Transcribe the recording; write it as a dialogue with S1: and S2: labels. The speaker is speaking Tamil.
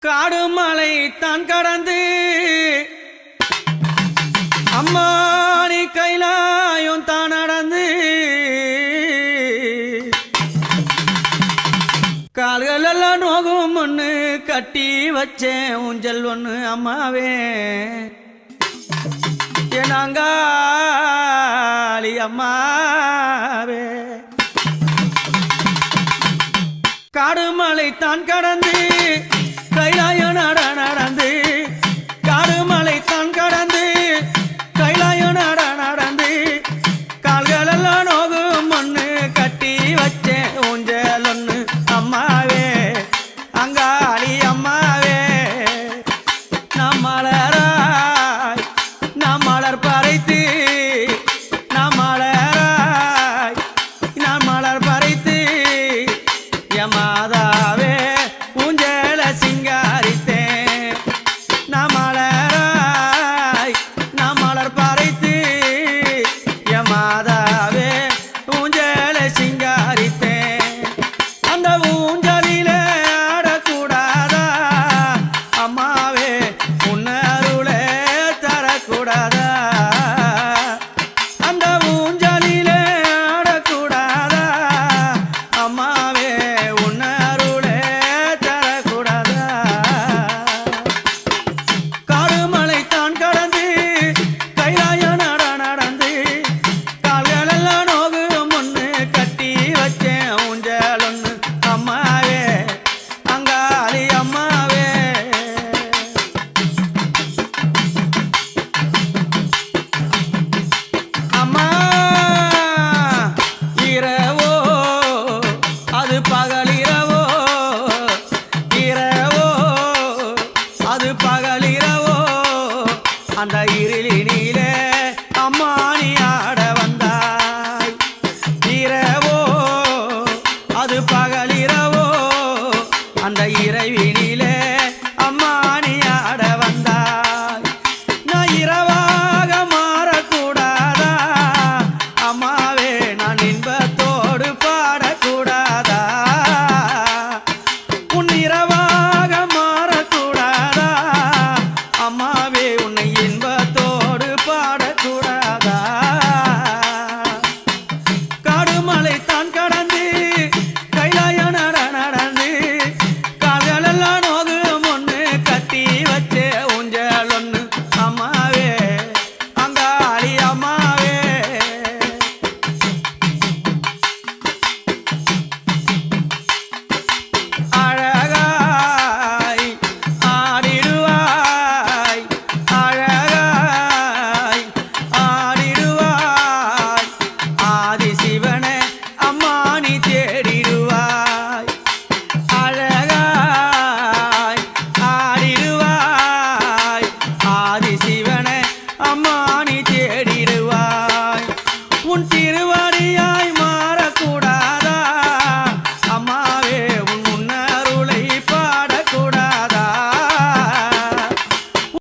S1: காடு மலை தான் கடந்து அம்மானி கைலாயும் தான் நடந்து கால்கள் எல்லாம் நோகும் ஒண்ணு கட்டி வச்சேன் ஊஞ்சல் ஒண்ணு அம்மாவே என்னாங்காளி அம்மாவே காடு மலை தான் கடந்து கைலாயம் நடந்து காடு மலை தான் கடந்து கைலாயம் நடந்து கால்கள் எல்லாம் நோகும் ஒண்ணு கட்டி வச்சேன் ஊஞ்சல் ஒண்ணு அம்மாவே அங்காளி அம்மாவே நாம் மலர் பறைத்து நாம் மலர் பறைத்து மாதாவே ஊஞ்சல சிங்காரித்தேன் நாம் மலர் பறைத்து மாதாவே ஊஞ்சல சிங்காரித்தேன் அந்த ஊஞ்சலில ஆடக்கூடாதா அம்மாவே உன்னருளே தரக்கூடாதா அந்த ஊஞ்சலில ஆடக்கூடாதா அம்மாவே உன்னருளே தரக்கூடாதா காடுமலை தான் கடந்து கைலாயம் நடந்து கால்கள் எல்லாம் நோகும் ஒண்ணு கட்டி வச்சேன் ஊஞ்சல் ஒண்ணு அம்மாவே அங்காளி அம்மாவே அம்மா இரவோ அது பகலிரவோ இரவோ அது பகலிரவோ அந்த இருளினிலே அம்மா நீ ஆட வந்தாய் இரவோ அது பகலிரவோ அந்த இரவினிலே